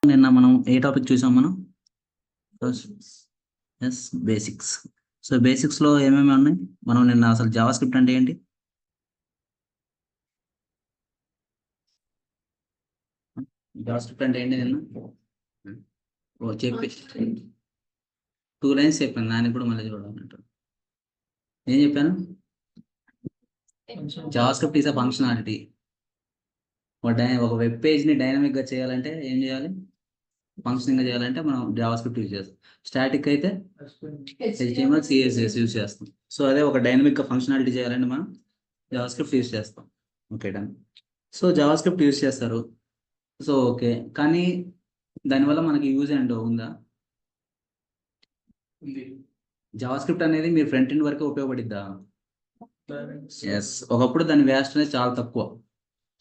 నిన్న మనం ఏ టాపిక్ చూసాం మనం? Yes, basics. సో బేసిక్స్ లో ఏమేమి ఉన్నాయి? మనం నిన్న అసలు జావా స్క్రిప్ట్ అంటే ఏంటి, జావా స్క్రిప్ట్ అంటే ఏంటి నిన్న ఓ చెప్పి 2 లైన్స్ చెప్పాను. దాన్ని ఇప్పుడు మళ్ళీ చూడాలంట. ఏం చెప్పాను? Java script is a functionality. ఒక వెబ్ పేజ్ ని డైనమిక్ గా చేయాలంటే ఏం చేయాలి? ఫంక్షనింగ్ గా చేయాలంటే మనం జావా స్క్రిప్ట్ యూజ్ చేస్తాం. స్టాటిక్ అయితే HTML CSS యూజ్ చేస్తాం. సో అదే ఒక డైనమిక్ గా ఫంక్షనాలిటీ చేయాలంటే మనం జావా స్క్రిప్ట్ యూజ్ చేస్తాం. Okay done. So Java script use చేస్తారు. సో ఓకే, కానీ దానివల్ల మనకి యూజ్ అండ్ ఉందా? జావా స్క్రిప్ట్ అనేది మీరు ఫ్రంట్ ఎండ్ వరకు ఉపయోగపడిద్దా? ఎస్, ఒకప్పుడు దాని వ్యాస్ట్ అనేది చాలా తక్కువ.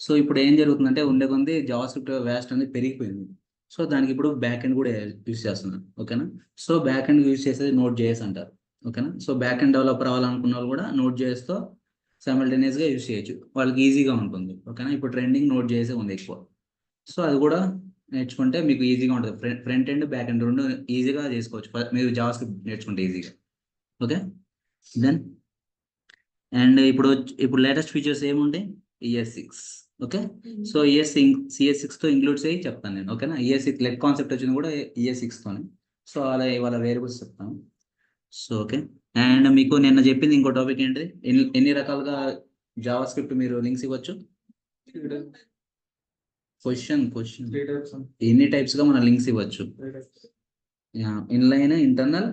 సో ఇప్పుడు ఏం జరుగుతుందంటే ఉండే కొంది జావా స్క్రిప్ట్ వ్యాస్ట్ అనేది పెరిగిపోయింది. సో దానికి ఇప్పుడు బ్యాక్ ఎండ్ కూడా యూజ్ చేస్తున్నారు. ఓకేనా? సో బ్యాక్ ఎండ్ యూజ్ చేసేది నోట్ జేఎస్ అంటారు. ఓకేనా? సో బ్యాక్ ఎండ్ డెవలపర్ అవ్వాలనుకున్న వాళ్ళు కూడా నోట్ జేఎస్తో సైమల్టేనియస్గా యూజ్ చేయొచ్చు. వాళ్ళకి ఈజీగా ఉంటుంది. ఓకేనా? ఇప్పుడు ట్రెండింగ్ నోట్ జేఎస్ ఉంది ఎక్కువ. సో అది కూడా నేర్చుకుంటే మీకు ఈజీగా ఉంటుంది. ఫ్రంట్ ఎండ్ బ్యాక్ ఎండ్ రెండు ఈజీగా చేసుకోవచ్చు మీరు జావా స్క్రిప్ట్ నేర్చుకుంటే ఈజీగా. ఓకే దెన్, అండ్ ఇప్పుడు లేటెస్ట్ ఫీచర్స్ ఏముంటాయి? ES6. ఓకే, సో CS6 తో ఇంక్లూడ్ చేయి చెప్తాను నేను. ఓకేనా? ES6 లెట్ కాన్సెప్ట్ వచ్చింది కూడా ES6 తోనే. సో అలా ఇవాళ వేరియబుల్స్ చెప్తాను. సో ఓకే, అండ్ మీకు నిన్న చెప్పింది ఇంకో టాపిక్ ఏంటి? ఎన్ని రకాలుగా జావా స్క్రిప్ట్ మీరు లింక్స్ ఇవ్వచ్చు? క్వశ్చన్ ఎన్ని టైప్స్ గా మనం లింక్స్ ఇవ్వచ్చు? Inline, internal.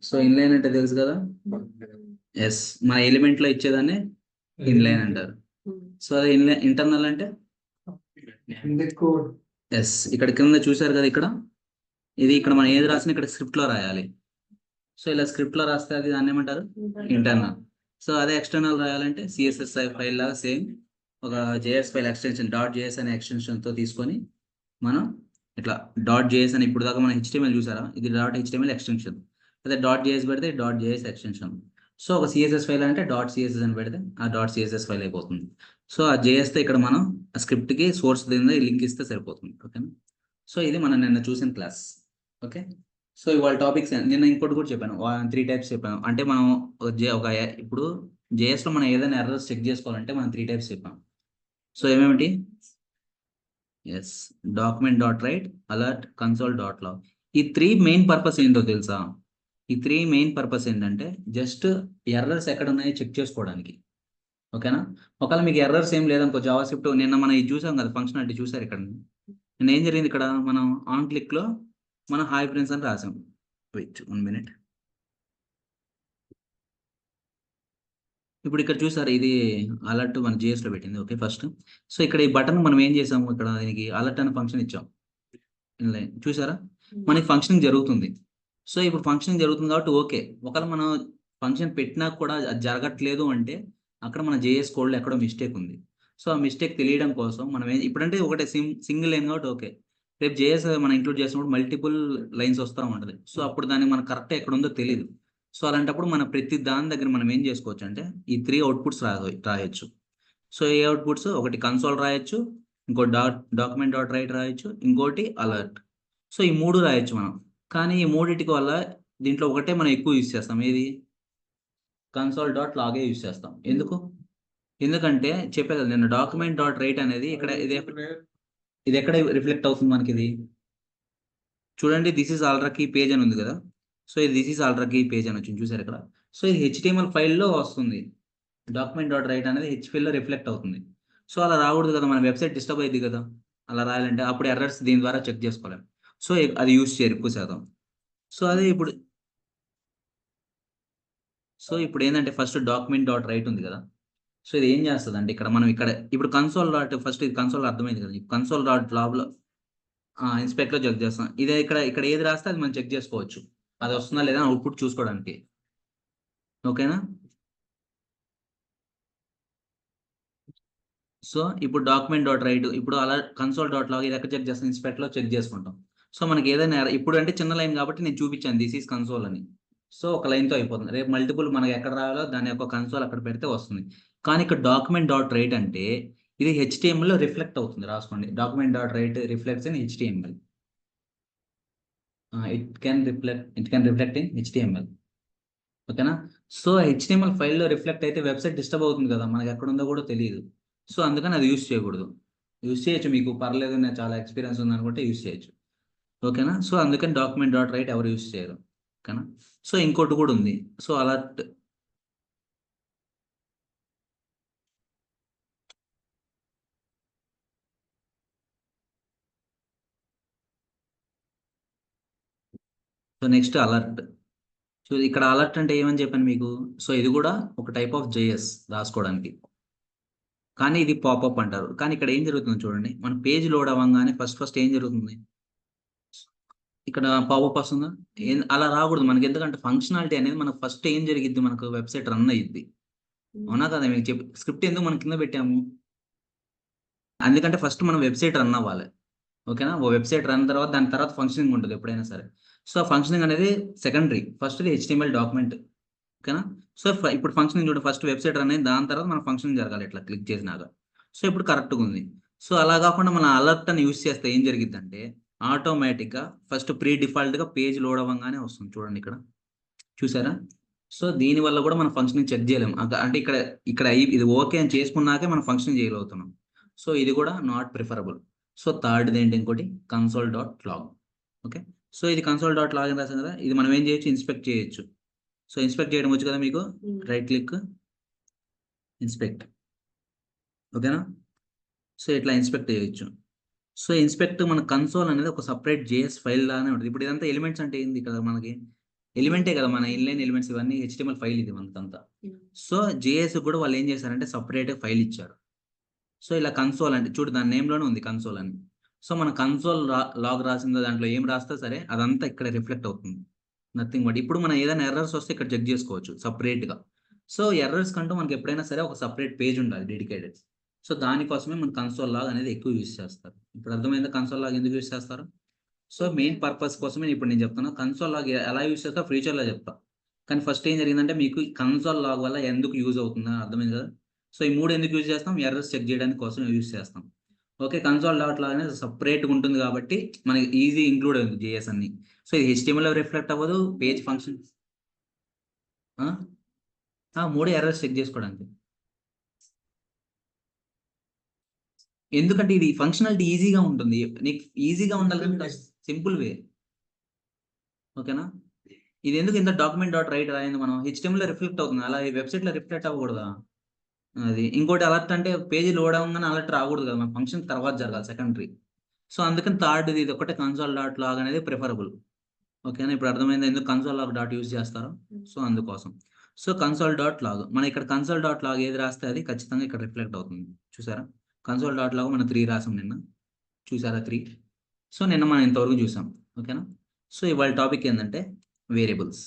సో ఇన్లైన్ అంటే తెలుసు కదా. ఎస్, మన ఎలిమెంట్ లో ఇచ్చేదాన్ని ఇన్లైన్ అంటారు. సో అది ఇంటర్నల్ అంటే ఎస్, ఇక్కడ కింద చూసారు కదా, ఇక్కడ మనం ఏది రాసినా ఇక్కడ స్క్రిప్ట్ లో రాయాలి. సో ఇలా స్క్రిప్ట్ లో రాస్తే అది దాన్ని ఏమంటారు? ఇంటర్నల్. సో అదే ఎక్స్టర్నల్ రాయాలంటే CSS ఫైల్ లాగా సేమ్ ఒక JS ఫైల్ ఎక్స్టెన్షన్ .js అనే ఎక్స్టెన్షన్ తో తీసుకొని మనం ఇట్లా .js అని, ఇప్పుడు దాకా మనం HTML చూసారా, ఇది .html ఎక్స్టెన్షన్. అదే .js పెడితే .js ఎక్స్టెన్షన్. సో ఒక CSS ఫైల్ అంటే .css అని పెడితే ఆ .css ఫైల్ అయిపోతుంది. సో ఆ JS తో ఇక్కడ మనం స్క్రిప్ట్ కి సోర్స్ లింక్ ఇస్తే సరిపోతుంది. ఓకేనా? సో ఇది మనం నిన్న చూసిన క్లాస్. ఓకే, సో ఇవాళ టాపిక్స్ నిన్న ఇంకోటి కూడా చెప్పాను. 3 టైప్స్ చెప్పాను. అంటే మనం ఇప్పుడు JS లో మనం ఏదైనా ఎర్రర్స్ చెక్ చేసుకోవాలంటే మనం 3 టైప్స్ చెప్పాం. సో ఏమేమిటి? Yes, document.write, alert, console.log. ఈ 3 మెయిన్ పర్పస్ ఏంటో తెలుసా? ఈ 3 మెయిన్ పర్పస్ ఏంటంటే జస్ట్ ఎర్రర్స్ ఎక్కడ ఉన్నాయో చెక్ చేసుకోవడానికి. ఓకేనా? ఒకవేళ మీకు ఎర్రర్స్ ఏం లేదనుకో, జావా స్క్రిప్ట్ నిన్న మనం ఇది చూసాం కదా, ఫంక్షనాలిటీ చూసారు. ఇక్కడ నిన్న ఏం జరిగింది? ఇక్కడ మనం ఆన్ క్లిక్ లో మనం హాయ్ ఫ్రెండ్స్ అని రాసాం. Wait 1 minute. ఇప్పుడు ఇక్కడ చూసారు, ఇది అలర్ట్ మన JS లో పెట్టింది. ఓకే, ఫస్ట్ సో ఇక్కడ ఈ బటన్ మనం ఏం చేసాము, ఇక్కడ దీనికి అలర్ట్ అనే ఫంక్షన్ ఇచ్చాం. ఇన్లైన్ చూసారా, మనకి ఫంక్షనింగ్ జరుగుతుంది. సో ఇప్పుడు ఫంక్షనింగ్ జరుగుతుంది కాబట్టి ఓకే. ఒకవేళ మనం ఫంక్షన్ పెట్టినా కూడా అది జరగట్లేదు అంటే అక్కడ మన JS కోడ్లో ఎక్కడో మిస్టేక్ ఉంది. సో ఆ మిస్టేక్ తెలియడం కోసం మనం ఇప్పుడంటే ఒకటే సింగిల్ లైన్ కాబట్టి ఓకే. రేపు JS మనం ఇంక్లూడ్ చేసినప్పుడు మల్టిపుల్ లైన్స్ వస్తూ ఉంటుంది. సో అప్పుడు దాన్ని మనకు కరెక్ట్ ఎక్కడ ఉందో తెలియదు. సో అలాంటప్పుడు మన ప్రతి దాని దగ్గర మనం ఏం చేసుకోవచ్చు అంటే ఈ 3 అవుట్పుట్స్ రాయొచ్చు. సో ఏ అవుట్పుట్స్? ఒకటి కన్సోల్ రాయొచ్చు, ఇంకో document.write రాయొచ్చు, ఇంకోటి అలర్ట్. సో ఈ 3 రాయొచ్చు మనం. కానీ ఈ మూడిటికి వల్ల దీంట్లో ఒకటే మనం ఎక్కువ యూజ్ చేస్తాం. ఏది? console.log యూజ్ చేస్తాం. ఎందుకంటే చెప్పే కదా నేను, document.write అనేది ఇక్కడ ఇది ఎక్కడ రిఫ్లెక్ట్ అవుతుంది మనకి? ఇది చూడండి, దిస్ ఈజ్ ఆల్రెడీ పేజ్ అని ఉంది కదా. సో ఇది దిస్ ఈజ్ ఆల్రెడీ పేజ్ అని వచ్చింది చూసారు ఇక్కడ. సో ఇది HTML ఫైల్లో వస్తుంది. document.write అనేది HTML లో రిఫ్లెక్ట్ అవుతుంది. సో అలా రాకూడదు కదా, మన వెబ్సైట్ డిస్టర్బ్ అయింది కదా. అలా రాయాలంటే అప్పుడు ఎర్రర్స్ దీని ద్వారా చెక్ చేసుకోలేం. సో అది యూజ్ చేయరు ఎక్కువ శాతం. సో అదే ఇప్పుడు ఏంటంటే ఫస్ట్ document.write ఉంది కదా. సో ఇది ఏం చేస్తుంది అంటే ఇప్పుడు కన్సోల్ ఫస్ట్ ఇది కన్సోల్ అర్థమైంది కదా. console.log లో ఇన్స్పెక్ట్ లో చెక్ చేస్తాం. ఇదే ఇక్కడ ఏది రాస్తే అది మనం చెక్ చేసుకోవచ్చు, అది వస్తుందా లేదా అవుట్పుట్ చూసుకోవడానికి. ఓకేనా? సో ఇప్పుడు document.write, ఇప్పుడు అలా console.log ఇది ఎక్కడ చెక్ చేస్తాం? ఇన్స్పెక్ట్ లో చెక్ చేసుకుంటాం. సో మనకి ఏదైనా ఇప్పుడు అంటే చిన్న లైన్ కాబట్టి నేను చూపించాను దిస్ ఈస్ కన్సోల్ అని. సో ఒక లైన్ తో అయిపోతుంది. రేపు మల్టిపుల్ మనకి ఎక్కడ రావాలో దాని యొక్క కన్సోల్ అక్కడ పెడితే వస్తుంది. కానీ ఇక్కడ document.write అంటే ఇది HTML లో రిఫ్లెక్ట్ అవుతుంది, రాసుకోండి. Document dot right reflects in HTML. It can reflect in HTML. ఓకేనా? సో HTML ఫైల్లో రిఫ్లెక్ట్ అయితే వెబ్సైట్ డిస్టర్బ్ అవుతుంది కదా, మనకి ఎక్కడ ఉందో కూడా తెలియదు. సో అందుకని అది యూస్ చేయకూడదు. యూస్ చేయొచ్చు, మీకు పర్లేదు, నేను చాలా ఎక్స్పీరియన్స్ ఉంది అనుకుంటే యూస్ చేయొచ్చు. ఓకేనా? సో అందుకని డాక్యుమెంట్ డాట్ రైట్ ఎవరు యూస్ చేయరు. ఓకేనా? సో ఇంకోటి కూడా ఉంది. So alert. So next alert. So ఇక్కడ అలర్ట్ అంటే ఏమని చెప్పాను మీకు. సో ఇది కూడా ఒక టైప్ ఆఫ్ JS రాసుకోవడానికి, కానీ ఇది పాపప్ అంటారు. కానీ ఇక్కడ ఏం జరుగుతుంది చూడండి, మన పేజ్ లోడ్ అవ్వగానే ఫస్ట్ ఏం జరుగుతుంది, ఇక్కడ పాపప్ వస్తుందా. అలా రాకూడదు మనకి, ఎందుకంటే ఫంక్షనాలిటీ అనేది మనకు ఫస్ట్ ఏం జరిగిద్ది, మనకు వెబ్సైట్ రన్ అయ్యిద్ది. అవునా కదా, మీకు చెప్పి స్క్రిప్ట్ ఎందుకు మనం కింద పెట్టాము, అందుకంటే ఫస్ట్ మనం వెబ్సైట్ రన్ అవ్వాలి. ఓకేనా? ఓ వెబ్సైట్ రన్ తర్వాత దాని తర్వాత ఫంక్షనింగ్ ఉంటుంది ఎప్పుడైనా సరే. సో ఫంక్షనింగ్ అనేది సెకండరీ, ఫస్ట్ HTML డాక్యుమెంట్. ఓకేనా? సో ఇప్పుడు ఫంక్షనింగ్ చూడండి, ఫస్ట్ వెబ్సైట్ రన్ అయింది, దాని తర్వాత మన ఫంక్షనింగ్ జరగాలి ఇట్లా క్లిక్ చేసినాక. సో ఇప్పుడు కరెక్ట్గా ఉంది. సో అలా కాకుండా మన అలర్ట్ అని యూస్ చేస్తే ఏం జరిగిద్దంటే ఆటోమేటిక్గా ఫస్ట్ ప్రీ డిఫాల్ట్గా పేజ్ లోడ్ అవ్వగానే వస్తుంది చూడండి ఇక్కడ, చూసారా? సో దీనివల్ల కూడా మనం ఫంక్షనింగ్ చెక్ చేయలేము. అంటే ఇక్కడ ఇక్కడ ఇది ఓకే అని చేసుకున్నాకే మనం ఫంక్షనింగ్ చేయగలుగుతున్నాం. సో ఇది కూడా నాట్ ప్రిఫరబుల్. సో థర్డ్ది ఏంటి, ఇంకోటి console.log. ఓకే. సో ఇది console.log అని రాసాం కదా, ఇది మనం ఏం చేయొచ్చు, ఇన్స్పెక్ట్ చేయొచ్చు. సో ఇన్స్పెక్ట్ చేయడం వచ్చు కదా మీకు, రైట్ క్లిక్ ఇన్స్పెక్ట్. ఓకేనా? సో ఇట్లా ఇన్స్పెక్ట్ చేయొచ్చు. సో ఇన్స్పెక్ట్ మన కన్సోల్ అనేది ఒక సపరేట్ JS ఫైల్ లానే ఉంటుంది. ఇప్పుడు ఇదంతా ఎలిమెంట్స్ అంటే ఏంది, ఇక్కడ మనకి ఎలిమెంటే కదా, మన ఇన్లైన్ ఎలిమెంట్స్ ఇవన్నీ HTML ఫైల్ ఇది మనకంతా. సో JS కూడా వాళ్ళు ఏం చేశారంటే సపరేట్ ఫైల్ ఇచ్చారు. సో ఇలా కన్సోల్ అంటే చూడు, దాని నేమ్లోనే ఉంది కన్సోల్ అని. సో మన కన్సోల్ లాగ్ రాసిందో దాంట్లో ఏం రాస్తే సరే అదంతా ఇక్కడ రిఫ్లెక్ట్ అవుతుంది, నథింగ్ బట్. ఇప్పుడు మనం ఏదైనా ఎర్రర్స్ వస్తే ఇక్కడ చెక్ చేసుకోవచ్చు సపరేట్గా. సో ఎర్రర్స్ కంటూ మనకి ఎప్పుడైనా సరే ఒక సపరేట్ పేజ్ ఉండాలి డెడికేటెడ్. సో దానికోసమే మన కన్సోల్ లాగ్ అనేది ఎక్కువ యూస్ చేస్తారు. ఇప్పుడు అర్థమైందా కన్సోల్ లాగ్ ఎందుకు యూస్ చేస్తారు? సో మెయిన్ పర్పస్ కోసమే ఇప్పుడు నేను చెప్తాను. కన్సోల్ లాగ్ ఎలా యూస్ చేస్తా ఫ్యూచర్లో చెప్తా, కానీ ఫస్ట్ ఏం జరిగిందంటే మీకు కన్సోల్ లాగ్ వల్ల ఎందుకు యూజ్ అవుతుందా అర్థమైంది కదా. సో ఈ మూడు ఎందుకు యూజ్ చేస్తాం, ఎర్రర్స్ చెక్ చేయడానికి కోసం యూజ్ చేస్తాం. ఓకే, కన్సోల్ డాట్ లాగ్ అనేది సపరేట్గా ఉంటుంది కాబట్టి మనకి ఈజీ ఇంక్లూడ్ అవుతుంది JS అన్ని. సో ఇది HTML రిఫ్లెక్ట్ అవ్వదు, పేజ్ ఫంక్షన్ మూడు ఎర్రర్స్ చెక్ చేసుకోవడానికి. ఎందుకంటే ఇది ఫంక్షనాలిటీ ఈజీగా ఉంటుంది, నీకు ఈజీగా ఉండాలి, సింపుల్ వే. ఓకేనా? ఇది ఎందుకు ఇంత డాక్యుమెంట్ డాట్ రైట్ రాయింది, మనం HTML రిఫ్లెక్ట్ అవుతుంది, అలా వెబ్సైట్లో రిఫ్లెక్ట్ అవ్వకూడదా. అది ఇంకోటి అలర్ట్ అంటే పేజీ లోడ్ అవ్వగానే అలర్ట్ రాకూడదు కదా, మన ఫంక్షన్ తర్వాత జరగాలి సెకండరీ. సో అందుకని థర్డ్ ఇది ఒకటే console.log అనేది ప్రిఫరబుల్. ఓకేనా? ఇప్పుడు అర్థమైంది ఎందుకు console.log డాట్ యూజ్ చేస్తారో. సో అందుకోసం. సో console.log మనం ఇక్కడ console.log ఏది రాస్తే అది ఖచ్చితంగా ఇక్కడ రిఫ్లెక్ట్ అవుతుంది. చూసారా? console.log మనం 3 రాసాం నిన్న, చూసారా 3. సో నిన్న మనం ఇంతవరకు చూసాం. ఓకేనా? సో ఇవాళ టాపిక్ ఏంటంటే వేరియబుల్స్.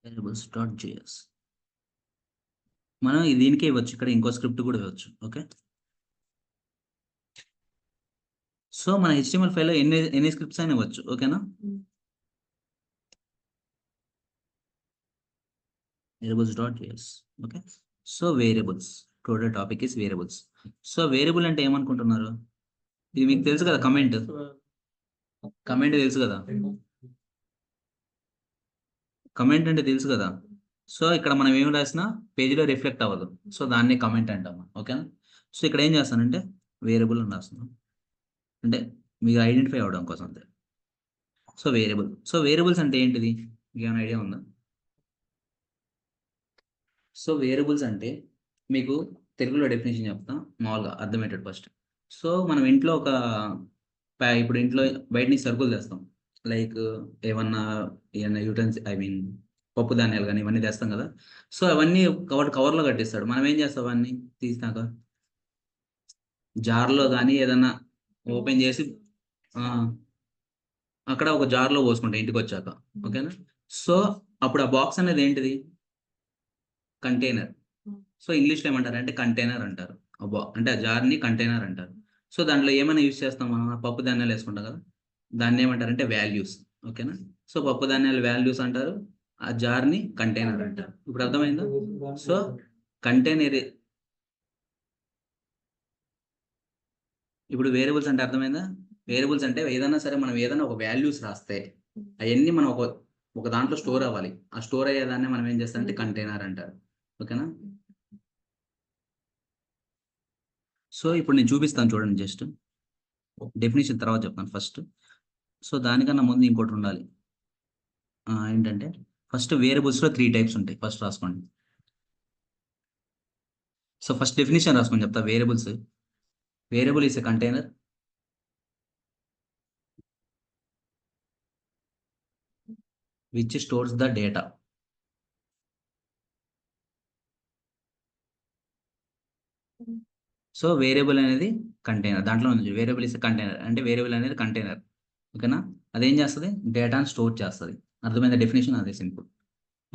variables.js మనం దీనికే ఇవ్వచ్చు, ఇక్కడ ఇంకో స్క్రిప్ట్ కూడా ఇవ్వచ్చు. ఓకే. సో మన HTML ఫైల్లో ఎన్ని స్క్రిప్ట్స్ అయినా ఇవ్వచ్చు. ఓకేనా? variables.js. Okay. So variables, total topic is variables. So variable అంటే ఏమనుకుంటున్నారు, ఇది మీకు తెలుసు కదా, కమెంట్ తెలుసు కదా, కమెంట్ అంటే తెలుసు కదా. సో ఇక్కడ మనం ఏం రాసినా పేజీలో రిఫ్లెక్ట్ అవ్వదు, సో దాన్ని కమెంట్ అంటాము. ఓకేనా? సో ఇక్కడ ఏం చేస్తానంటే వేరియబుల్ అని రాస్తున్నాం, అంటే మీకు ఐడెంటిఫై అవ్వడం కోసం అంతే. సో వేరియబుల్, సో వేరియబుల్స్ అంటే ఏంటిది, మీకు ఏమైనా ఐడియా ఉందా? సో వేరియబుల్స్ అంటే మీకు తెలుగులో డెఫినేషన్ చెప్తాం, మామూలుగా అర్థమయ్యేటట్టు ఫస్ట్. సో మనం ఇంట్లో ఇప్పుడు ఇంట్లో బయట నుంచి సరుకులు తెస్తాం, లైక్ ఏమన్నా పప్పు ధాన్యాలు కానీ ఇవన్నీ తెస్తాం కదా. సో అవన్నీ కవర్లో కట్టిస్తాడు, మనం ఏం చేస్తాం అవన్నీ తీసినాక జార్లో కానీ ఏదన్నా ఓపెన్ చేసి అక్కడ ఒక జార్లో పోసుకుంటాం ఇంటికి వచ్చాక. ఓకేనా? సో అప్పుడు ఆ బాక్స్ అనేది ఏంటిది, కంటైనర్. సో ఇంగ్లీష్లో ఏమంటారు అంటే కంటైనర్ అంటారు. అబ్బా అంటే ఆ జార్ని కంటైనర్ అంటారు. సో దాంట్లో ఏమైనా యూజ్ చేస్తాం మనం, పప్పు ధాన్యాలు వేసుకుంటాం కదా, దాన్ని ఏమంటారంటే వాల్యూస్. ఓకేనా. సో పప్పు ధాన్యాలు వాల్యూస్ అంటారు, ఆ జార్ని కంటైనర్ అంటారు. ఇప్పుడు అర్థమైందా. సో కంటైనర్, ఇప్పుడు వేరియబుల్స్ అంటే అర్థమైందా. వేరియబుల్స్ అంటే ఏదైనా సరే మనం ఏదైనా ఒక వాల్యూస్ రాస్తే అవన్నీ మనం ఒక దాంట్లో స్టోర్ అవ్వాలి. ఆ స్టోర్ అయ్యేదాన్ని మనం ఏం చేస్తామంటే కంటైనర్ అంటారు. ఓకేనా. సో ఇప్పుడు నేను చూపిస్తాను చూడండి, జస్ట్ డెఫినేషన్ తర్వాత చెప్తాను ఫస్ట్. సో దానికన్నా ముందు ఇంకోటి ఉండాలి, ఏంటంటే ఫస్ట్ వేరియబుల్స్లో 3 టైప్స్ ఉంటాయి. ఫస్ట్ రాసుకోండి. సో ఫస్ట్ డెఫినేషన్ రాసుకొని చెప్తా. Variable is a container which stores the data. So variable అనేది కంటైనర్, దాంట్లో ఉంది వేరియబుల్ ఇస్ కంటైనర్ అంటే వేరియబుల్ అనేది కంటైనర్. ఓకేనా. అదేం చేస్తుంది, డేటాను స్టోర్ చేస్తుంది. అర్థమైన డెఫినేషన్ అదే, సింపుల్.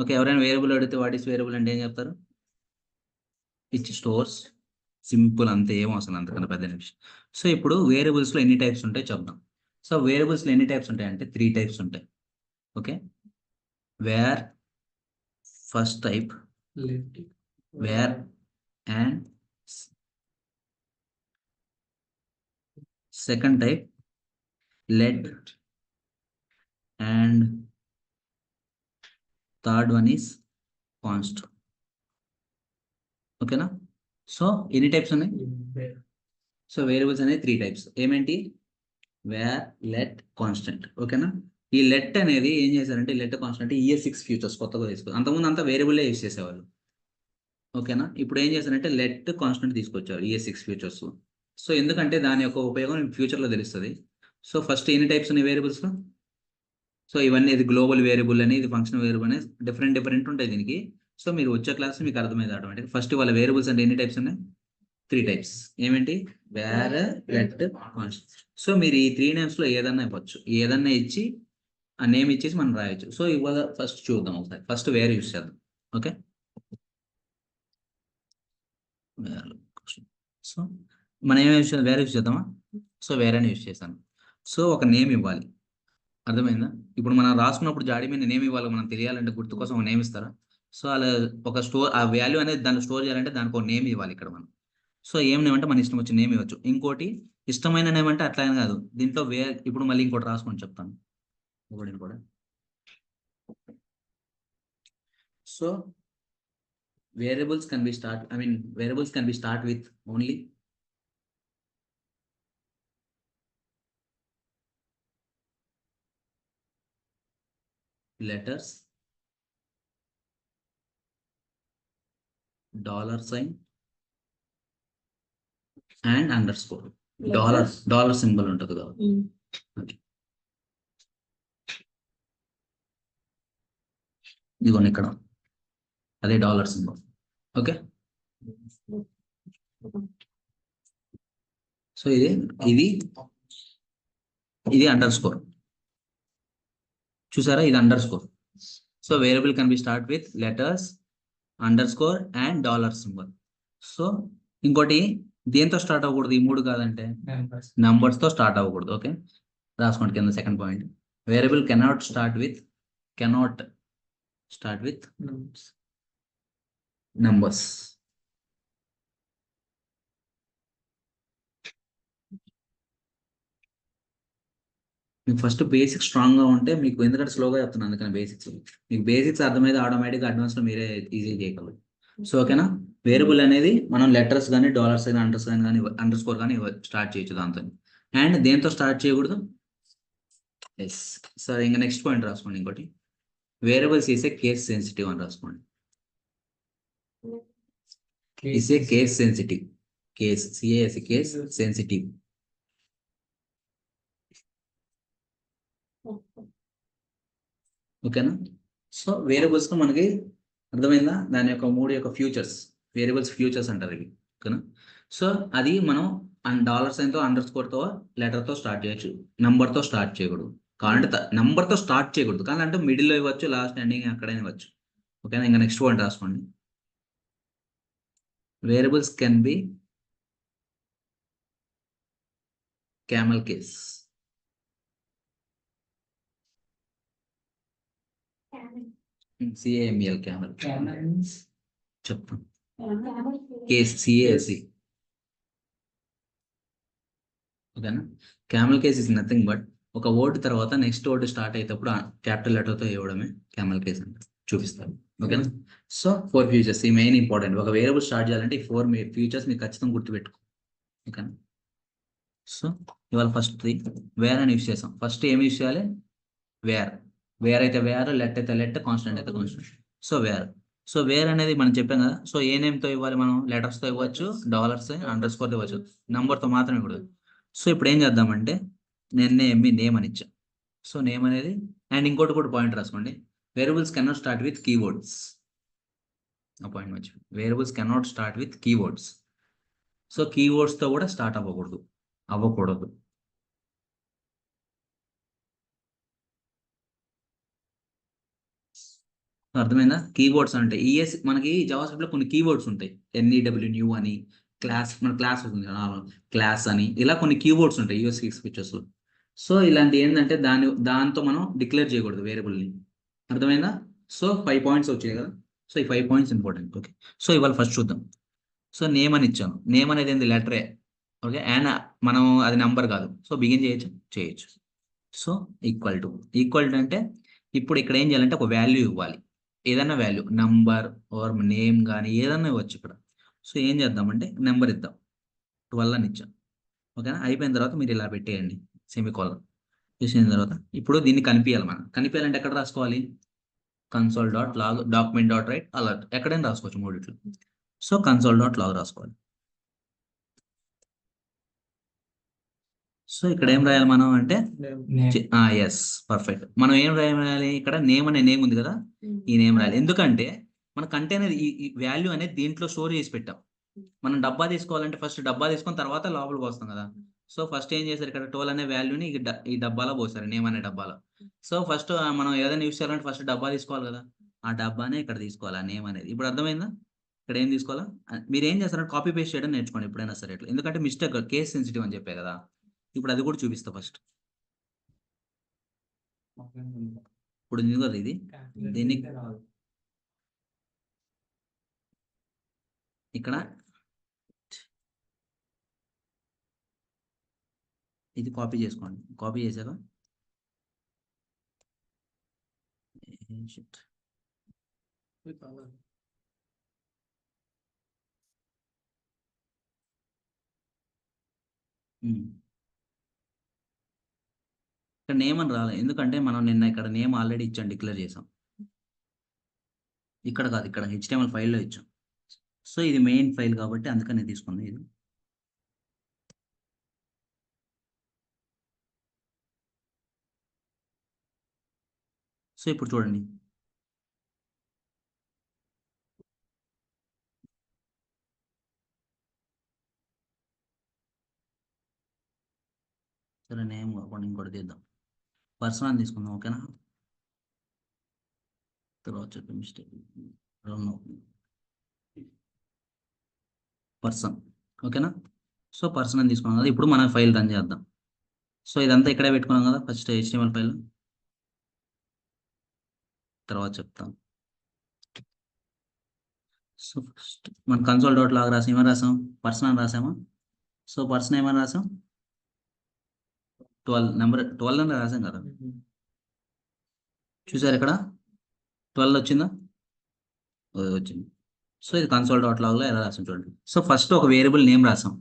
ఓకే. ఎవరైనా వేరియబుల్ అడిగితే వాట్ ఈస్ వేరియబుల్ అంటే ఏం చెప్తారు, ఇచ్ స్టోర్స్. సింపుల్, అంతే, ఏం అవసరం అంతకన్నా పెద్ద విషయం. సో ఇప్పుడు వేరియబుల్స్లో ఎన్ని టైప్స్ ఉంటాయి చెప్దాం. సో వేరియబుల్స్లో ఎన్ని టైప్స్ ఉంటాయి అంటే 3 టైప్స్ ఉంటాయి. Okay. Var first type, var and second type let and third one is const. ఓకేనా. సో ఎన్ని టైప్స్ ఉన్నాయి. సో వేరియబుల్స్ అనేది 3 టైప్స్. ఏమేంటి, వేర్, లెట్, కాన్స్టెంట్. ఓకేనా. ఈ లెట్ అనేది ఏం చేశారంటే, లెట్ కాన్స్టెంట్ ES6 ఫ్యూచర్స్ కొత్తగా తీసుకొచ్చారు. అంతకుముందు అంతా వేరియబుల్లే యూజ్ చేసేవాళ్ళు. ఓకేనా. ఇప్పుడు ఏం చేశారంటే లెట్ కాన్స్టెంట్ తీసుకొచ్చారు ES6 ఫ్యూచర్స్. సో ఎందుకంటే దాని యొక్క ఉపయోగం ఫ్యూచర్లో తెలుస్తుంది. సో ఫస్ట్ ఎన్ని టైప్స్ ఉన్నాయి వేరియబుల్స్లో. సో ఇవన్నీ, ఇది గ్లోబల్ వేరియబుల్ అని, ఇది ఫంక్షన్ వేరియబుల్ అని, డిఫరెంట్ ఉంటాయి దీనికి. సో మీరు వచ్చే క్లాస్ మీకు అర్థమైంది ఆటోమేటిక్. ఫస్ట్ వాళ్ళ వేరియబుల్స్ అంటే ఎన్ని టైప్స్ ఉన్నాయి, 3 టైప్స్. ఏమేంటి, వేర్, లెట్, కాన్స్టెంట్. సో మీరు ఈ 3 నేమ్స్లో ఏదన్నా ఇవ్వచ్చు, ఏదన్నా ఇచ్చి ఆ నేమ్ ఇచ్చేసి మనం రాయొచ్చు. సో ఇవాళ ఫస్ట్ చూద్దాం ఒకసారి. ఫస్ట్ వేర్ యూస్ చేద్దాం. ఓకే. సో మనం ఏం యూస్ చేద్దాం, వేర్ యూస్ చేద్దామా. సో వేర్ అని యూస్ చేశాను. సో ఒక నేమ్ ఇవ్వాలి. అర్థమైందా. ఇప్పుడు మనం రాసుకున్నప్పుడు జాడి మీద నేమ్ ఇవ్వాలి, మనం తెలియాలంటే గుర్తు కోసం ఒక నేమ్ ఇస్తారా. సో అలా ఒక స్టోర్, ఆ వాల్యూ అనేది దాన్ని స్టోర్ చేయాలంటే దానికి ఒక నేమ్ ఇవ్వాలి ఇక్కడ మనం. సో ఏం నేమ్ అంటే మన ఇష్టం వచ్చి నేమ్ ఇవ్వచ్చు. ఇంకోటి ఇష్టమైన నేమ్ అంటే అట్లా అని కాదు, దీంట్లో ఇప్పుడు మళ్ళీ ఇంకోటి రాసుకొని చెప్తాను కూడా. So variables can be start with only letters, $sign and underscore. Dollar symbol ఉంటుంది కదా. ఇదిగోండి ఇక్కడ అదే డాలర్ సింబల్. ఓకే. సో ఇది అండర్ స్కోర్, చూసారా, ఇది under score. So variable can be start with letters, under score and dollar symbol. So ఇంకోటి దేంతో స్టార్ట్ అవ్వకూడదు, ఈ 3 కాదంటే నంబర్స్ తో స్టార్ట్ అవ్వకూడదు. ఓకే. రాసుకోండి కింద second point. Variable cannot start with numbers. మీకు ఫస్ట్ బేసిక్స్ స్ట్రాంగ్ గా ఉంటే మీకు, ఎందుకంటే స్లోగా చెప్తున్నాను అందుకని బేసిక్స్, మీకు బేసిక్స్ అర్థమైతే ఆటోమేటిక్గా అడ్వాన్స్ లో మీరే ఈజీ చేయగలరు. సో ఓకేనా. వేరియబుల్ అనేది మనం లెటర్స్ కానీ, డాలర్స్ కానీ, అండర్ స్కోర్ కానీ స్టార్ట్ చేయొచ్చు దాంతో. అండ్ దేంతో స్టార్ట్ చేయకూడదు. ఎస్. సరే, ఇంకా నెక్స్ట్ పాయింట్ రాసుకోండి. ఇంకోటి variables is a case sensitive అని రాసుకోండి. Is a case sensitive. Case sensitive. ఓకేనా. సో వేరియబుల్స్ లో మనకి అర్థమైందా, దాని యొక్క 3 యొక్క ఫ్యూచర్స్, వేరియబుల్స్ ఫ్యూచర్స్ అంటారు ఇవి. ఓకేనా. సో అది మనం $sign తో, అండర్ స్కోర్ తో, లెటర్ తో స్టార్ట్ చేయొచ్చు, నంబర్ తో స్టార్ట్ చేయకూడదు. కావాలంటే నంబర్ తో స్టార్ట్ చేయకూడదు, కానీ అంటే మిడిల్లో ఇవ్వచ్చు, లాస్ట్ ఎండింగ్ ఎక్కడైనా ఇవ్వచ్చు. ఓకేనా. ఇంకా నెక్స్ట్ పాయింట్ రాసుకోండి. Variables can be camel case. CAML camel. చెప్పు కేస్ CAC. ఓకేనా? Camel case is nothing but ఒక వర్డ్ తర్వాత నెక్స్ట్ వర్డ్ స్టార్ట్ అయ్యేటప్పుడు క్యాపిటల్ లెటర్తో ఇవ్వడమే క్యామెల్ కేస్ అంటే చూపిస్తారు. ఓకేనా? సో 4 ఫ్యూచర్స్ ఈ మెయిన్ ఇంపార్టెంట్. ఒక వేరియబుల్ స్టార్ట్ చేయాలంటే ఈ 4 ఫ్యూచర్స్ మీకు ఖచ్చితంగా గుర్తుపెట్టుకో. ఓకేనా? సో ఇవాళ ఫస్ట్ వేర్ అని యూస్ చేసాం. ఫస్ట్ ఏమి యూస్ చేయాలి? వేర్. వేర్ అయితే వేర్, లెట్ అయితే లెట్, కాన్స్టెంట్ అయితే constant. So where. So where అనేది మనం చెప్పాం కదా. సో ఏ నేమ్తో ఇవ్వాలి మనం? లెటర్స్తో ఇవ్వచ్చు, డాలర్స్, అండర్ స్కోర్తో ఇవ్వచ్చు, నంబర్తో మాత్రమే ఇవ్వదు. సో ఇప్పుడు ఏం చేద్దామంటే నేను నేమ్ అని ఇచ్చాను. సో నేమ్ అనేది అండ్ ఇంకోటి కూడా పాయింట్ రాసుకోండి. Variables cannot start with keywords. ఆ పాయింట్ మంచి. Variables cannot start with keywords. So కీవర్డ్స్తో కూడా స్టార్ట్ అవ్వకూడదు. అర్థమైందా? కీవర్డ్స్ అంటే ఈఎస్ మనకి జావాస్క్రిప్ట్ లో కొన్ని కీవర్డ్స్ ఉంటాయి. NEW న్యూ అని, క్లాస్ మన క్లాస్ ఉంటుంది కదా, క్లాస్ అని, ఇలా కొన్ని కీవర్డ్స్ ఉంటాయి యూఎస్ ఫీచర్స్ లో. సో ఇలాంటి ఏంటంటే దాంతో మనం డిక్లేర్ చేయకూడదు వేరియబుల్ని. అర్థమైందా? సో 5 పాయింట్స్ వచ్చాయి కదా. సో ఈ 5 పాయింట్స్ ఇంపార్టెంట్. ఓకే. సో ఇవాళ ఫస్ట్ చూద్దాం. సో నేమ్ అని ఇచ్చాను. నేమ్ అనేది ఏంది? లెటరే. ఓకే. అండ్ మనం అది నంబర్ కాదు. సో బిగిన్ చేయొచ్చు. సో ఈక్వల్ టు అంటే ఇప్పుడు ఇక్కడ ఏం చేయాలంటే ఒక వాల్యూ ఇవ్వాలి. ఏదైనా వాల్యూ, నంబర్ ఆర్ నేమ్ కానీ ఏదన్నా ఇవ్వచ్చు ఇక్కడ. సో ఏం చేద్దామంటే నెంబర్ ఇద్దాం. 12 అని ఇచ్చాం. ఓకేనా? అయిపోయిన తర్వాత మీరు ఇలా పెట్టేయండి సెమికోలన్. చేసిన తర్వాత ఇప్పుడు దీన్ని కనిపించాలి. మనం కనిపించాలంటే ఎక్కడ రాసుకోవాలి? console.log document.write alert ఎక్కడైనా రాసుకోవచ్చు మూడిట్లో. సో console.log రాసుకోవాలి. సో ఇక్కడ ఏం రాయాలి మనం అంటే ఎస్, పర్ఫెక్ట్. మనం ఏం రాయాలి? ఇక్కడ నేమ్ అనే నేమ్ ఉంది కదా, ఈ నేమ్ రాయాలి. ఎందుకంటే మన కంటైనర్ ఈ వాల్యూ అనేది దీంట్లో స్టోర్ చేసి పెట్టాం. మనం డబ్బా తీసుకోవాలంటే ఫస్ట్ డబ్బా తీసుకొని తర్వాత లోపలికి వస్తాం కదా. సో ఫస్ట్ ఏం చేశారు? ఇక్కడ 12 అనే వాల్యూని ఈ డబ్బాలో పోసారు, నేమ్ అనే డబ్బాలో. సో ఫస్ట్ మనం ఏదైనా యూస్ చేయాలంటే ఫస్ట్ డబ్బా తీసుకోవాలి కదా, ఆ డబ్బానే ఇక్కడ తీసుకోవాలి, ఆ నేమ్ అనేది. ఇప్పుడు అర్థమైందా? ఇక్కడ ఏం తీసుకోవాలా? మీరు ఏం చేస్తారంటే కాపీ పేస్ట్ చేయడం నేర్చుకోండి ఎప్పుడైనా సరే. ఇట్లా ఎందుకంటే మిస్టేక్ కేస్ సెన్సిటివ్ అని చెప్పే కదా. ఇప్పుడు అది కూడా చూపిస్తా ఫస్ట్. ఇప్పుడు ఉంది కదా ఇది, దీన్ని ఇక్కడ ఇది కాపీ చేసుకోండి. కాపీ చేశాక ఇక్కడ నేమ్ అని రాలేదు ఎందుకంటే మనం నిన్న ఇక్కడ నేమ్ ఆల్రెడీ ఇచ్చాం, డిక్లేర్ చేసాం. ఇక్కడ కాదు, ఇక్కడ HTML ఫైల్లో ఇచ్చాం. సో ఇది మెయిన్ ఫైల్ కాబట్టి అందుకని తీసుకుంది ఇది. సో ఇప్పుడు చూడండి, సరే నేమ్ కాకుండా ఇంకోటి తీద్దాం. పర్సన్ అని తీసుకుందాం. ఓకేనా? తర్వాత చెప్పే మిస్టేక్ పర్సన్. ఓకేనా? సో పర్సన్ అని తీసుకున్నాం కదా. ఇప్పుడు మన ఫైల్ రన్ చేద్దాం. సో ఇదంతా ఇక్కడే పెట్టుకున్నాం కదా ఫస్ట్ HTML ఫైల్, తర్వాత చెప్తాం. సో ఫస్ట్ మనం console.log రాసాం. ఏమని రాసాం? పర్సన్ అని రాసామా? సో పర్సన్ ఏమని రాసాం? 12 అని రాసాం కదా. చూసారు ఇక్కడ 12 వచ్చిందా? వచ్చింది. సో ఇది console.logలో ఎలా రాసాం చూడండి. సో ఫస్ట్ ఒక వేరియబుల్ నేమ్ రాసాం,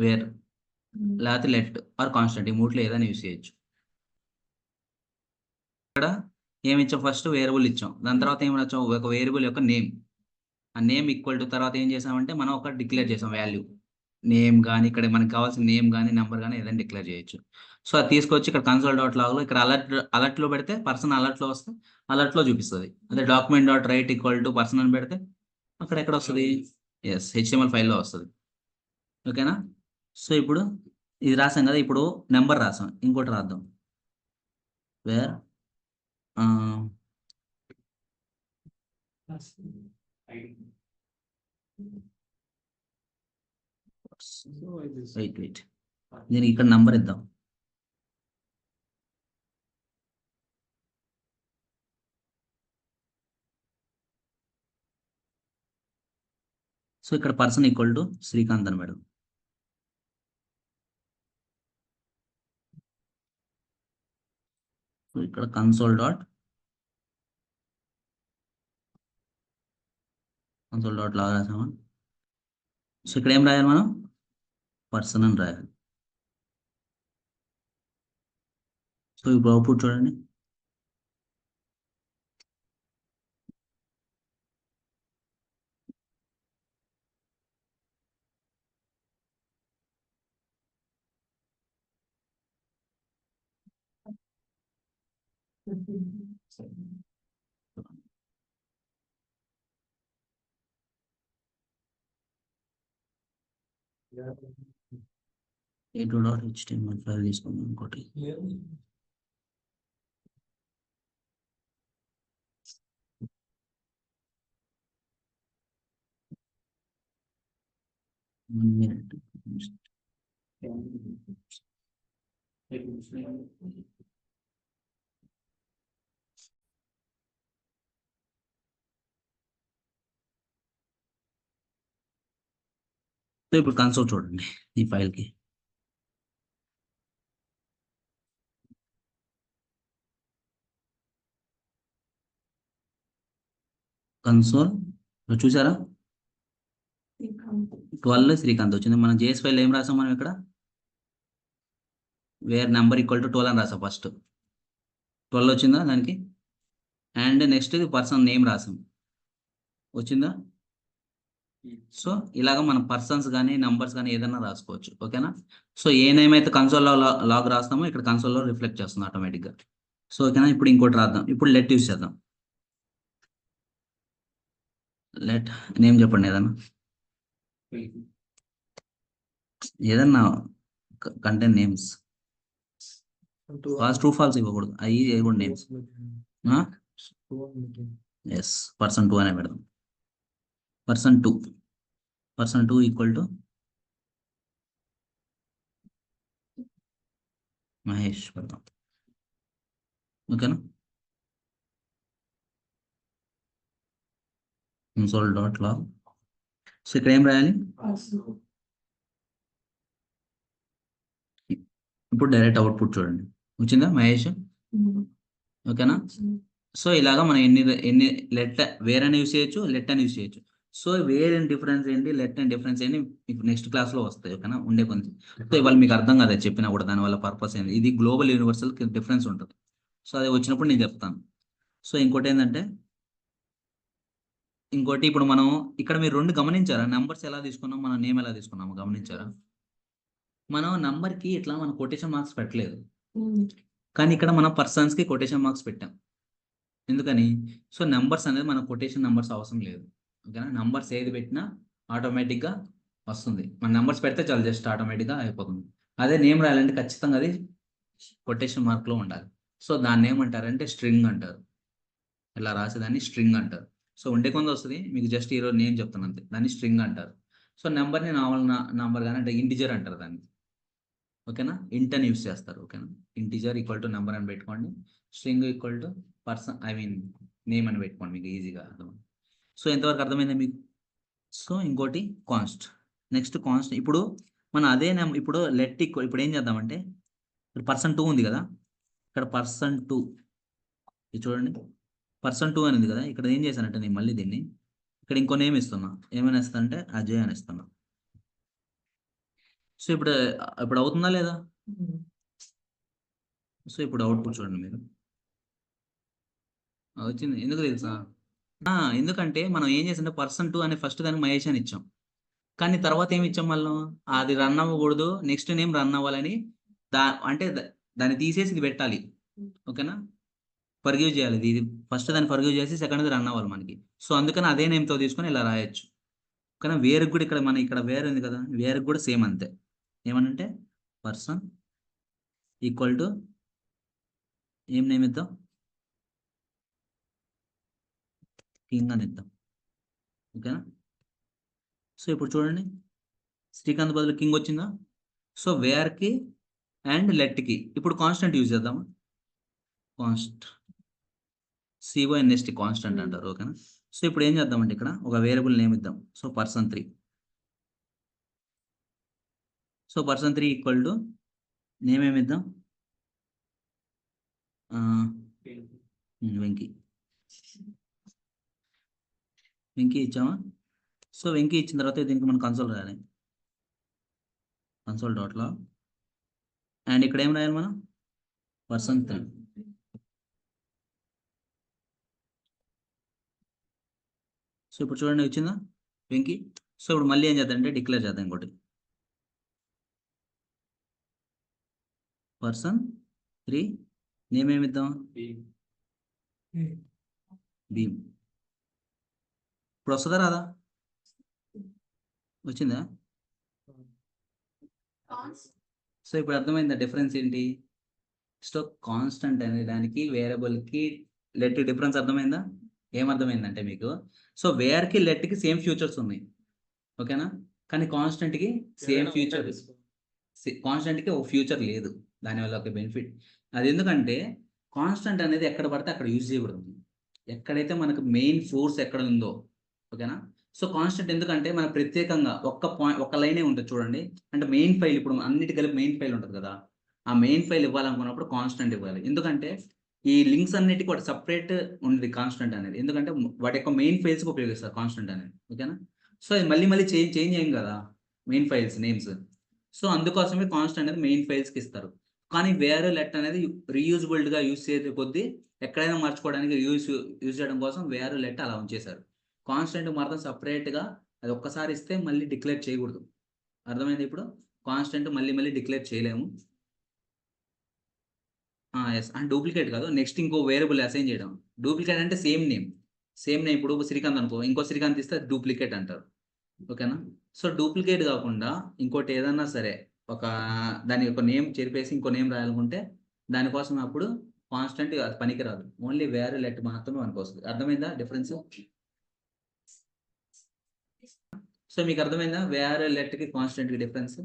వేర్, లేకపోతే లెట్ ఆర్ కాన్స్టెంట్, ఈ మూట్లో ఏదైనా యూస్ చేయొచ్చు. ఇక్కడ ఏమి ఇచ్చాం? ఫస్ట్ వేరియబుల్ ఇచ్చాం. దాని తర్వాత ఏమి రాసాం? ఒక వేరియబుల్ యొక్క నేమ్. ఆ నేమ్ ఈక్వల్ టు తర్వాత ఏం చేసామంటే మనం ఒక డిక్లేర్ చేసాం వాల్యూ, నేమ్ కానీ ఇక్కడ మనకి కావాల్సిన నేమ్ కానీ నెంబర్ కానీ ఏదైనా డిక్లేర్ చేయొచ్చు. సో అది తీసుకొచ్చి ఇక్కడ console.logలో ఇక్కడ అలర్ట్లో పెడితే పర్సన్ అలర్ట్లో వస్తే అలర్ట్లో చూపిస్తుంది. అదే document.write ఈక్వల్ టు పర్సన్ అని పెడితే అక్కడ ఎక్కడ వస్తుంది? ఎస్, HTML ఫైల్లో వస్తుంది. ఓకేనా? సో ఇప్పుడు ఇది రాసాం కదా, ఇప్పుడు నెంబర్ రాసాం. ఇంకోటి రాద్దాం. వేర్ వెయిట్ దీనికి ఇక్కడ నంబర్ ఇద్దాం. సో ఇక్కడ పర్సన్ ఈక్వల్ టు శ్రీకాంత్ అని మేడం. సో ఇక్కడ కన్సోల్ డాట్ లాగ్ రాసామా. సో ఇక్కడ ఏం రాయాలి మనం, పర్సన్ అని రాయాలి. సో ఇప్పుడు అవుట్పుట్ చూడండి. a2.html ఫైల్ తీసుకుందాం ఇంకోటి. One minute. సో ఇప్పుడు కన్సోల్ చూడండి ఈ ఫైల్కి. కన్సోల్ చూసారా, 12 శ్రీకాంత్ వచ్చింది. మనం జేఎస్ ఫైల్ ఏం రాసాం మనం ఇక్కడ, వేర్ నెంబర్ ఈక్వల్ టు 12 అని రాసాం. ఫస్ట్ 12 వచ్చిందా దానికి, అండ్ నెక్స్ట్ ఇది పర్సన్ నేమ్ రాసాం, వచ్చిందా. సో ఇలాగ మనం పర్సన్స్ కానీ నంబర్స్ కానీ ఏదైనా రాసుకోవచ్చు, ఓకేనా. సో ఏ నేమ్ అయితే కన్సోల్లో లాగ్ రాస్తామో ఇక్కడ కన్సోల్లో రిఫ్లెక్ట్ చేస్తుంది ఆటోమేటిక్గా. సో ఓకేనా. ఇప్పుడు ఇంకోటి రాద్దాం. ఇప్పుడు లెట్ యూస్ చేద్దాం. లెట్ నేమ్ చెప్పండి ఏదన్నా కంటెంట్ నేమ్స్. ట్రూ ఫాల్స్ ఇవ్వకూడదు, అవి కూడా నేమ్స్. ఎస్, పర్సన్ 2 అనే పెడదాం. పర్సన్ 2 ఈక్వల్ టు మహేష్ పెడదాం, ఓకేనా. Console dot log. సో ఇక్కడ ఏం రాయాలి, ఇప్పుడు డైరెక్ట్ అవుట్పుట్ చూడండి, వచ్చిందా మహేష్, ఓకేనా. సో ఇలాగా మనం ఎన్ని లెట్ వేర్ అని యూస్ చేయొచ్చు, లెట్ అని యూస్ చేయొచ్చు. సో వేర్ అండ్ డిఫరెన్స్ ఏంటి, లెట్ అండ్ డిఫరెన్స్ ఏంటి మీకు నెక్స్ట్ క్లాస్లో వస్తాయి, ఓకేనా. ఉండే కొంచెం. సో ఇవాళ మీకు అర్థం కదా చెప్పినా కూడా, దానివల్ల పర్పస్ ఏంటి, ఇది గ్లోబల్ యూనివర్సల్ డిఫరెన్స్ ఉంటుంది. సో అది వచ్చినప్పుడు నేను చెప్తాను. సో ఇంకోటి ఏంటంటే, ఇప్పుడు మనం ఇక్కడ మీరు రెండు గమనించారా, నెంబర్స్ ఎలా తీసుకున్నాం, మన నేమ్ ఎలా తీసుకున్నాము గమనించారా. మనం నంబర్కి ఇట్లా మనం కొటేషన్ మార్క్స్ పెట్టలేదు, కానీ ఇక్కడ మనం పర్సన్స్కి కొటేషన్ మార్క్స్ పెట్టాం. ఎందుకని, సో నెంబర్స్ అనేది మన కొటేషన్ నెంబర్స్ అవసరం లేదు, ఓకేనా. నెంబర్స్ ఏది పెట్టినా ఆటోమేటిక్గా వస్తుంది. మన నెంబర్స్ పెడితే చాలు, జస్ట్ ఆటోమేటిక్గా అయిపోతుంది. అదే నేమ్ రాయాలంటే ఖచ్చితంగా అది కొటేషన్ మార్క్లో ఉండాలి. సో దాన్ని ఏమంటారంటే స్ట్రింగ్ అంటారు. ఇలా రాసేదాన్ని స్ట్రింగ్ అంటారు. సో ఉండే కొంత వస్తుంది మీకు, జస్ట్ ఈరోజు నేమ్ చెప్తాను అంతే, దాన్ని స్ట్రింగ్ అంటారు. సో నెంబర్ని నార్మల్ నెంబర్ కానీ అంటే ఇంటిజర్ అంటారు దాన్ని, ఓకేనా. ఇంట్ అని యూస్ చేస్తారు, ఓకేనా. ఇంటిజర్ ఈక్వల్ టు నెంబర్ అని పెట్టుకోండి, string equal to person name అని పెట్టుకోండి, మీకు ఈజీగా అర్థం. సో ఎంతవరకు అర్థమైందా మీకు. సో ఇంకోటి కాన్స్ట్, నెక్స్ట్ కాన్స్ట్. ఇప్పుడు మనం అదే ఇప్పుడు లెట్ ఈక్వల్, ఇప్పుడు ఏం చేద్దామంటే ఇప్పుడు పర్సన్ 2 ఉంది కదా, ఇక్కడ పర్సన్ 2 ఇది చూడండి, పర్సన్ 2 అని ఉంది కదా. ఇక్కడ ఏం చేశానంటే నేను మళ్ళీ దీన్ని ఇక్కడ ఇంకో నేమ్ ఇస్తున్నా, ఏమైనా ఇస్తా అంటే అజయ్ అని ఇస్తున్నా. సో ఇప్పుడు అవుతుందా లేదా. సో ఇప్పుడు అవుట్పుట్ చూడండి మీరు, వచ్చింది. ఎందుకు తెలుసా, ఎందుకంటే మనం ఏం చేసామంటే పర్సన్ 2 అనే ఫస్ట్ దానికి మహేష్ అని ఇచ్చాం, కానీ తర్వాత ఏమి ఇచ్చాం మళ్ళీ, అది రన్ అవ్వకూడదు, నెక్స్ట్ నేమ్ రన్ అవ్వాలని అంటే దాన్ని తీసేసి ఇది పెట్టాలి, ఓకేనా. ఫర్గివ్ చేయాలి, ఇది ఫస్ట్ దాన్ని ఫర్గివ్ చేసి సెకండ్ రన్ అవ్వాలి మనకి. సో అందుకని అదే నేమ్తో తీసుకొని ఇలా రాయొచ్చు, కానీ వేరుకు కూడా ఇక్కడ ఇక్కడ వేరు ఉంది కదా, వేరుకు కూడా సేమ్ అంతే. ఏమనంటే పర్సన్ ఈక్వల్ టు ఏం నేమ్ ఇద్దాం, కింగ్ అని ఇద్దాం, ఓకేనా. సో ఇప్పుడు చూడండి, శ్రీకాంత్ బదులు కింగ్ వచ్చిందా? సో వేర్ కి అండ్ లెట్ కి ఇప్పుడు కాన్స్టెంట్ యూజ్ చేద్దామా? కాన్స్ట్ CONST కాన్స్టెంట్ అంటారు, ఓకేనా? సో ఇప్పుడు ఏం చేద్దామంటే ఇక్కడ ఒక వేరియబుల్ నేమ్ ఇద్దాం. So person3. So person3 equal to name ఏమి ఇద్దాం? వెంకీ. వెంకీ ఇచ్చామా? సో వెంకీ ఇచ్చిన తర్వాత దీనికి మనం కన్సోల్ రాయాలి. కన్సోల్ డాట్లో అండ్ ఇక్కడ ఏం రాయాలి మనం? person3. సో ఇప్పుడు చూడండి వచ్చిందా వెంకీ? సో ఇప్పుడు మళ్ళీ ఏం చేద్దాం అంటే డిక్లేర్ చేద్దాం ఇంకోటి. person3 నేమ్ ఏమి ఇద్దాం? భీమ్. ఇప్పుడు వస్తుందా రాదా? వచ్చిందా? సో ఇప్పుడు అర్థమైందా డిఫరెన్స్ ఏంటి? సో కాన్స్టెంట్ అనే దానికి వేరియబుల్ కి లెట్ డిఫరెన్స్ అర్థమైందా? ఏమర్థమైందంటే మీకు, సో వేర్ కి లెట్ కి సేమ్ ఫ్యూచర్స్ ఉన్నాయి, ఓకేనా? కానీ కాన్స్టెంట్ కి సేమ్ ఫ్యూచర్, కాన్స్టెంట్ కి ఒక ఫ్యూచర్ లేదు. దానివల్ల ఒక బెనిఫిట్ అది, ఎందుకంటే కాన్స్టెంట్ అనేది ఎక్కడ పడితే అక్కడ యూజ్ చేయకూడదు. ఎక్కడైతే మనకు మెయిన్ ఫోర్స్ ఎక్కడ ఉందో, ఓకేనా? సో కాన్స్టెంట్ ఎందుకంటే మనకు ప్రత్యేకంగా ఒక లైనే ఉంటుంది చూడండి. అంటే మెయిన్ ఫైల్, ఇప్పుడు అన్నిటి కలిపి మెయిన్ ఫైల్ ఉంటుంది కదా, ఆ మెయిన్ ఫైల్ ఇవ్వాలనుకున్నప్పుడు కాన్స్టెంట్ ఇవ్వాలి. ఎందుకంటే ఈ లింక్స్ అన్నిటికీ వాటి సపరేట్ ఉంది కాన్స్టెంట్ అనేది, ఎందుకంటే వాటి యొక్క మెయిన్ ఫైల్స్కి ఉపయోగిస్తారు కాన్స్టెంట్ అనేది, ఓకేనా? సో అది మళ్ళీ మళ్ళీ చేంజ్ చేయం కదా మెయిన్ ఫైల్స్ నేమ్స్. సో అందుకోసమే కాన్స్టెంట్ అనేది మెయిన్ ఫైల్స్కి ఇస్తారు. కానీ వేరే లెట్ అనేది రీయూజబుల్గా యూజ్ చేసే కొద్దీ ఎక్కడైనా మార్చుకోవడానికి యూజ్ చేయడం కోసం వేరే లెట్ అలా ఉంచేశారు. కాన్స్టెంట్ మాత్రం సపరేట్గా అది ఒక్కసారి ఇస్తే మళ్ళీ డిక్లేర్ చేయకూడదు. అర్థమైంది? ఇప్పుడు కాన్స్టెంట్ మళ్ళీ మళ్ళీ డిక్లేర్ చేయలేము. ఎస్, అండ్ డూప్లికేట్ కాదు, నెక్స్ట్ ఇంకో వేరియబుల్ అసైన్ చేయడం. డూప్లికేట్ అంటే సేమ్ నేమ్ ఇప్పుడు శ్రీకాంత్ అనుకో, ఇంకో శ్రీకాంత్ ఇస్తే డూప్లికేట్ అంటారు, ఓకేనా? సో డూప్లికేట్ కాకుండా ఇంకోటి ఏదన్నా సరే ఒక దాని యొక్క నేమ్ చెరిపేసి ఇంకో నేమ్ రాయాలనుకుంటే దానికోసం అప్పుడు కాన్స్టెంట్ అది పనికిరాదు, ఓన్లీ వేరే లెట్ మాత్రమే మనకు వస్తుంది. అర్థమైందా డిఫరెన్స్? సో మీకు అర్థమైందా వేరే లెట్ కి కాన్స్టెంట్ కి డిఫరెన్స్?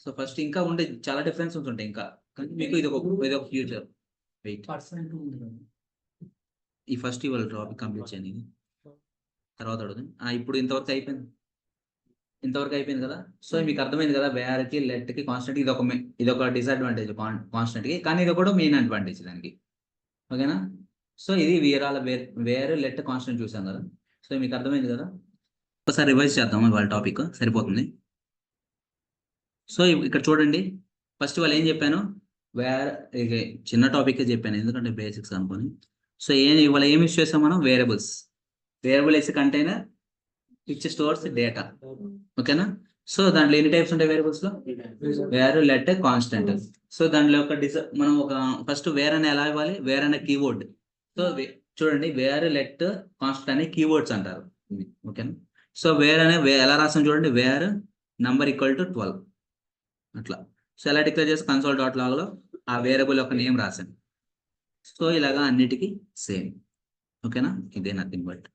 సో ఫస్ట్ ఇంకా ఉండే చాలా డిఫరెన్సెస్ ఉంటాయి ఇంకా, కానీ మీకు ఇది ఒక ఫ్యూచర్. వెయిట్, ఈ ఫస్ట్ ఇవాళ టాపిక్ కంప్లీట్ చేయండి, తర్వాత అడుగుదాం. ఇప్పుడు ఇంతవరకు అయిపోయింది కదా. సో మీకు అర్థమైంది కదా వేర్ కి లెట్ కి కాన్స్టెంట్ ఇది ఒక డిసడ్వాంటేజ్ కాన్స్టెంట్ కి, కానీ ఇది కూడా మెయిన్ అడ్వాంటేజ్ దానికి, ఓకేనా? సో ఇది వేరే లెట్ కాన్స్టెంట్ చూసాం కదా. సో మీకు అర్థమైంది కదా. ఒకసారి రివైజ్ చేద్దాం ఇవాళ టాపిక్, సరిపోతుంది. సో ఇక్కడ చూడండి, ఫస్ట్ వాళ్ళు ఏం చెప్పాను, చిన్న టాపిక్ చెప్పాను ఎందుకంటే బేసిక్స్ అనుకొని. సో ఇవాళ ఏం యూస్ చేస్తాం మనం? Variable is container which stores data, ఓకేనా? సో దాంట్లో ఎన్ని టైప్స్ ఉంటాయి వేరియబుల్స్ లో? Wear, let, constant. సో దాంట్లో మనం ఒక ఫస్ట్ వేర్ అనే ఎలా ఇవ్వాలి? వేర్ అనే కీవర్డ్. సో చూడండి, వేర్, లెట్, కాన్స్టెంట్ అనే కీవర్డ్స్ అంటారు, ఓకేనా? సో వేర్ అనే ఎలా రాస్తాం చూడండి, వేర్ నంబర్ ఈక్వల్ టు 12 అట్లా. సో ఎలా డిక్లేర్ చేసి కన్సోల్ డాట్ లాగ్లో ఆ వేరియబుల్ యొక్క నేమ్ రాశాను. సో ఇలాగా అన్నిటికీ సేమ్, ఓకేనా? ఇదే నథింగ్ బట్